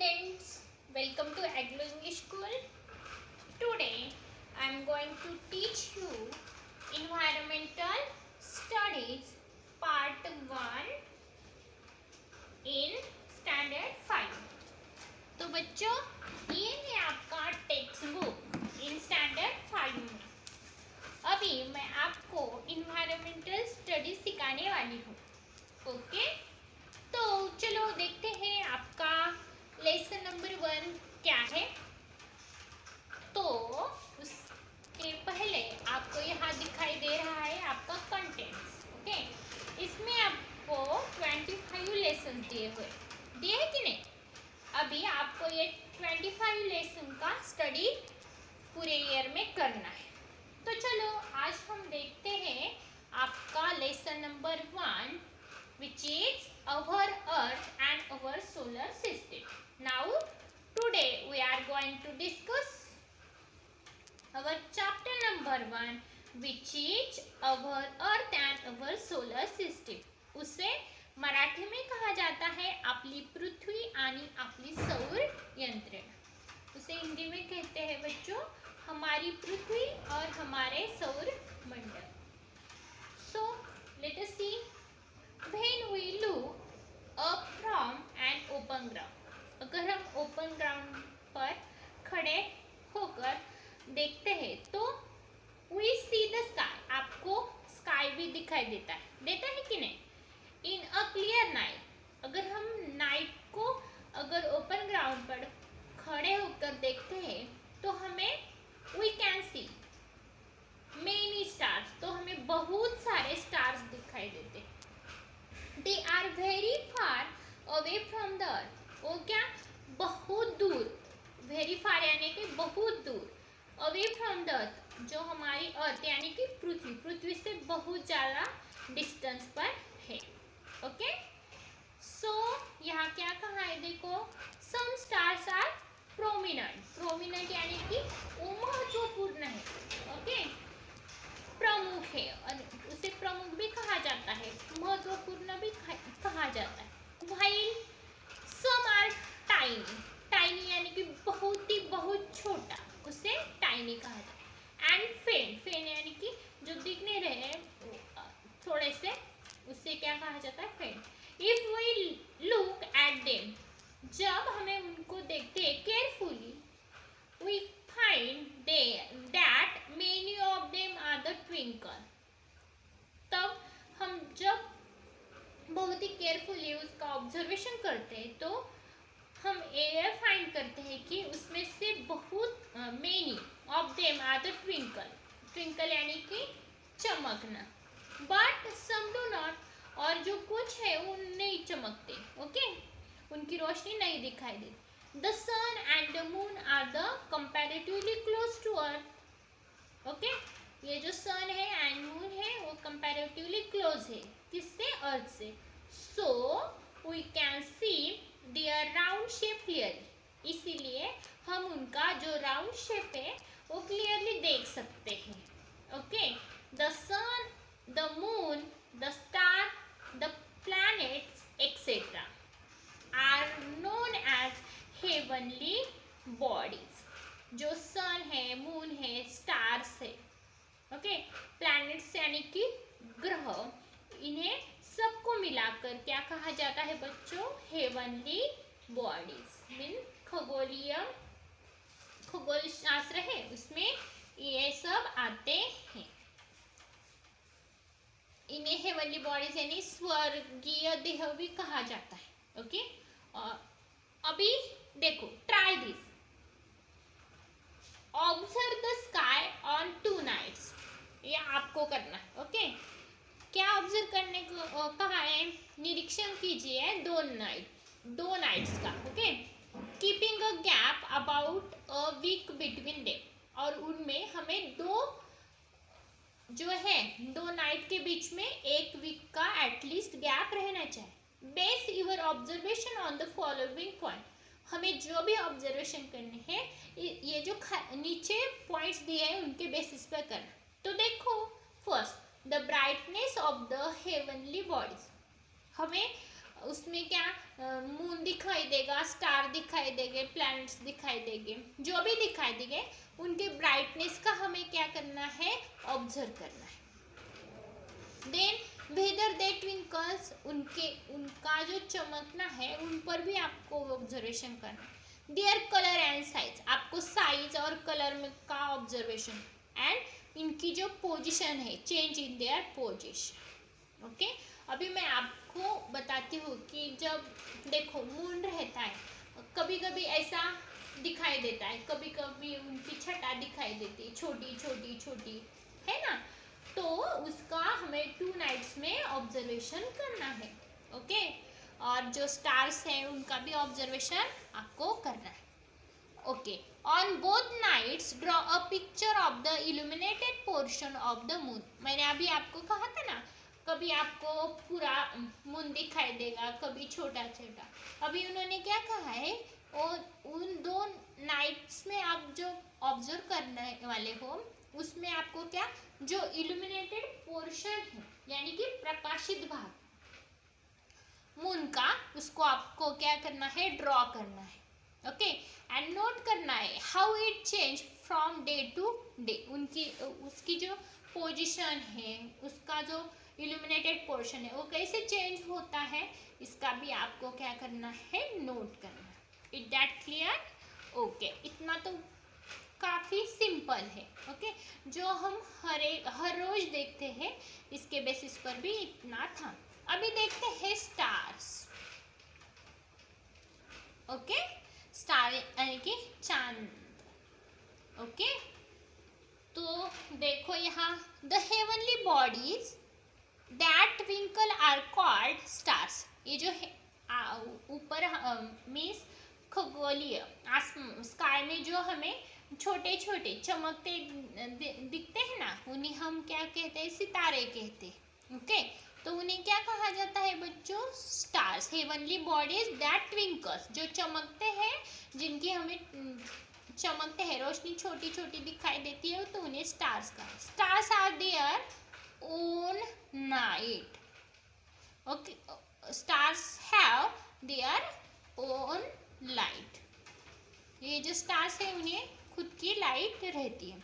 students, welcome to Aglo English School. Today I am going to teach you Environmental Studies Part 1 in Standard 5. तो बच्चों ये है आपका text book in standard 5 में. अभी मैं आपको इन्वायरमेंटल स्टडीज सिखाने वाली हूँ. ओके तो चलो देखते हैं आपका लेसन नंबर 1 क्या है. तो उसके पहले आपको यहाँ दिखाई दे रहा है आपका कंटेंट्स. ओके इसमें आपको 25 लेसन दिए है कि नहीं. अभी आपको ये 25 लेसन का स्टडी पूरे ईयर में करना है. तो चलो आज हम देखते हैं आपका lesson number 1 which is our earth and our solar system. Now today we are going to discuss our chapter number 1 which is our earth and our solar system. उसे मराठी में कहा जाता है आपली पृथ्वी आणि आपली सौर यंत्रणा. उसे हिंदी में कहते हैं बच्चों हमारी पृथ्वी और हमारे सौर मंडल. So let us see when we look up from an open ground. अगर हम ओपन ग्राउंड पर खड़े होकर देखते हैं तो we see the sky. आपको स्काई भी दिखाई देता है कि नहीं. इन अ क्लियर नाइट अगर हम नाइट को अगर ओपन ग्राउंड पर खड़े होकर देखते हैं तो हमें we can see many stars. तो हमें बहुत सारे स्टार्स दिखाई देते हैं. They are very far away from the earth. वो क्या बहुत दूर. Very far यानी कि बहुत दूर. Away from the earth जो हमारी अर्थ यानी कि पृथ्वी से बहुत ज़्यादा डिस्टेंस पर है. ओके सो यहाँ क्या कहा है देखो. Some stars are prominent. Prominent यानी कि वो महत्वपूर्ण है. ओके प्रमुख है और उसे प्रमुख भी कहा जाता है महत्वपूर्ण भी कहा जाता है. While some are tiny. Tiny यानी कि बहुत छोटा उसे tiny कहा जाता है. And faint. Faint यानी कि जो दिखने रहे थोड़े से उसे क्या कहा जाता है faint. If we look at them जब हमें उनको देखते हैं carefully we find that many of them are the twinkle. तब हम जब बहुत ही केयरफुली उसका ऑब्जर्वेशन करते हैं तो हम ये फाइंड करते हैं कि उसमें से बहुत many of them are the twinkle. Twinkle यानी कि चमकना. बट सम डू नॉट और जो कुछ है वो नहीं चमकते. ओके उनकी रोशनी नहीं दिखाई देती. The sun and the moon are the comparatively close to earth. Okay ये जो sun है and moon है वो comparatively close है किससे अर्थ से. So we can see their round shape clearly. इसीलिए हम उनका जो round shape है वो clearly देख सकते हैं. Okay the sun, the moon, the star, the planets etc. are known as heavenly bodies. जो सन है मून है स्टार्स है ओके प्लैनेट्स यानी कि ग्रह इन्हें सबको मिलाकर क्या कहा जाता है बच्चों हेवनली बॉडीज. मीन खगोल शास्त्र है उसमें ये सब आते हैं. इन्हें हेवनली बॉडीज यानी स्वर्गीय देह भी कहा जाता है. ओके अभी देखो try this. Observe the sky on 2 nights. ये आपको करना है. ओके क्या ऑब्जर्व करने को कहा है. निरीक्षण कीजिए 2 नाइट्स का. Okay keeping a gap about a week between them. और उनमें हमें 2 नाइट के बीच में 1 वीक का एटलीस्ट गैप रहना चाहिए. Base your observation on the following point. हमें जो भी ऑब्जर्वेशन करने हैं ये जो नीचे पॉइंट्स दिए हैं उनके बेसिस पर करना. तो देखो first the brightness of the heavenly bodies. हमें उसमें क्या मून दिखाई देगा, स्टार दिखाई देंगे, प्लैनेट्स दिखाई देंगे, जो भी दिखाई देंगे उनके ब्राइटनेस का हमें क्या करना है, ऑब्जर्व करना है। देन वेदर दे ट्विंकल्स, उनका जो चमकना है उन पर भी आपको ऑब्जर्वेशन करना है। देयर कलर एंड साइज, आपको साइज और कलर में का ऑब्जर्वेशन, एंड इनकी जो पोजीशन है, change in their position. Okay, अभी मैं आपको बताती हूँ कि जब देखो मून रहता है, कभी कभी ऐसा दिखाई देता है, कभी कभी उनकी छटा दिखाई देती है, छोटी छोटी छोटी, है ना, तो उसका हमें 2 नाइट्स में ऑब्जर्वेशन करना है। ओके, और जो स्टार्स हैं उनका भी ऑब्जर्वेशन आपको करना है। Okay, on both nights draw a picture of the illuminated portion of the moon. मैंने अभी आपको कहा था ना, कभी आपको पूरा मून दिखाई देगा, कभी छोटा छोटा। अभी उन्होंने क्या कहा है, और उन 2 नाइट्स में आप जो ऑब्जर्व करने वाले हो, उसमें आपको क्या, जो इल्यूमिनेटेड पोर्शन है यानी कि प्रकाशित भाग मून का, उसको आपको क्या करना है, ड्रॉ करना है। ओके, एंड नोट करना है how it change from day to day, उसकी जो पोजीशन है, उसका जो इल्यूमिनेटेड पोर्शन है वो कैसे चेंज होता है, इसका भी आपको क्या करना है, नोट करना है। Is that clear? ओके, इतना तो काफ़ी सिंपल है। ओके, जो हम हर रोज देखते हैं, इसके बेसिस पर भी इतना था। अभी देखते हैं स्टार्स। ओके, स्टार यानी कि चांद। ओके, तो देखो यहाँ the heavenly bodies that twinkle are called stars. ये जो है ऊपर मीन्स खगोलीय स्काई में जो हमें छोटे छोटे चमकते दिखते हैं ना, उन्हें हम क्या कहते हैं, सितारे कहते हैं। ओके, तो उन्हें क्या कहा जाता है बच्चों, stars. Heavenly bodies that Twinkles, जो चमकते हैं, जिनकी हमें चमकते हैं, रोशनी छोटी छोटी दिखाई देती है, तो उन्हें स्टार्स कहा। Stars are their own night. Okay, stars have their own light. ये जो स्टार्स है उन्हें खुद की लाइट रहती है।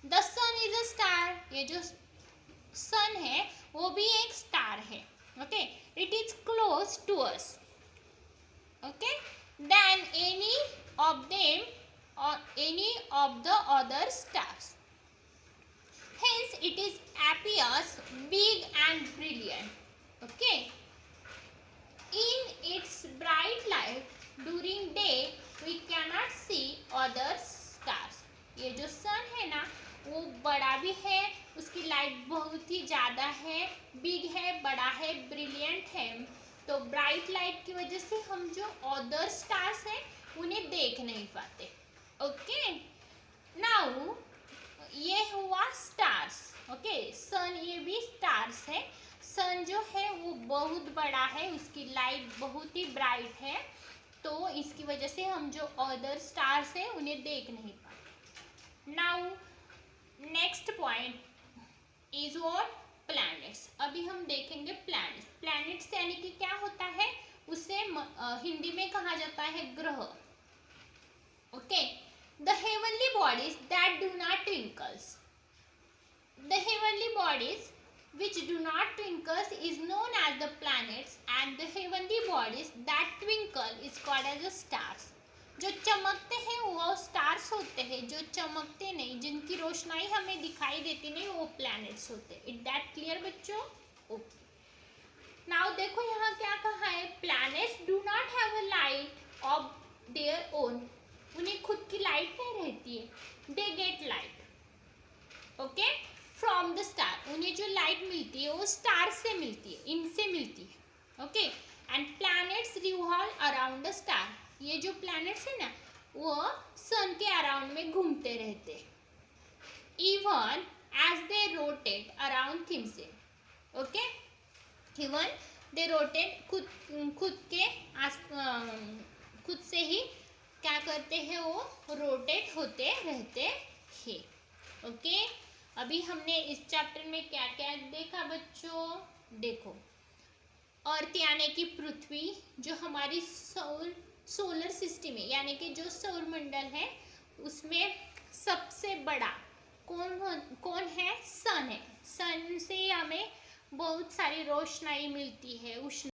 The sun is a star, ये जो सन है वो भी एक स्टार है। Okay, it is close to us, okay, then any of them और any of the other stars, hence it is appears big and brilliant. Okay, in its bright light during day we cannot see other stars. ये जो sun है ना, वो बड़ा भी है, उसकी लाइट बहुत ही ज़्यादा है, बिग है, बड़ा है, ब्रिलियंट है। तो ब्राइट लाइट की वजह से हम जो अदर स्टार्स हैं उन्हें देख नहीं पाते। ओके, नाउ ये हुआ स्टार्स। ओके, सन ये भी स्टार्स है। सन जो है वो बहुत बड़ा है, उसकी लाइट बहुत ही ब्राइट है, तो इसकी वजह से हम जो अदर स्टार्स हैं उन्हें देख नहीं पाते। Now next point is what, planets. अभी हम देखेंगे प्लैनेट्स। प्लैनेट्स यानी कि क्या होता है, उसे हिंदी में कहा जाता है ग्रह। Okay, the heavenly bodies that do not twinkles, the heavenly bodies which do not twinkles is known as the planets, and the heavenly bodies that twinkle is called as the stars. जो चमकते हैं वो stars होते हैं, जो चमकते नहीं, जिनकी रोशनाई हमें दिखाई देती नहीं, वो प्लैनेट्स होते हैं। इट दैट क्लियर बच्चों? ओके, नाउ देखो यहाँ क्या कहा है, planets do not have a light of their own, उन्हें खुद की लाइट नहीं रहती है। They get light, okay, from the star, उन्हें जो लाइट मिलती है वो स्टार से मिलती है, इनसे मिलती है। Okay, and planets revolve around the star, ये जो प्लैनेट्स है ना वो सन के अराउंड में घूमते रहते हैं, even as they rotate around himself. Okay, even they rotate, खुद से ही क्या करते हैं, वो रोटेट होते रहते हैं। ओके, अभी हमने इस चैप्टर में क्या क्या देखा बच्चों, देखो अर्थ यानी कि पृथ्वी, जो हमारी सोलर सिस्टम है यानी कि जो सौर मंडल है उसमें सबसे बड़ा कौन है? सन है। सन से हमें बहुत सारी रोशनाई मिलती है, उष्ण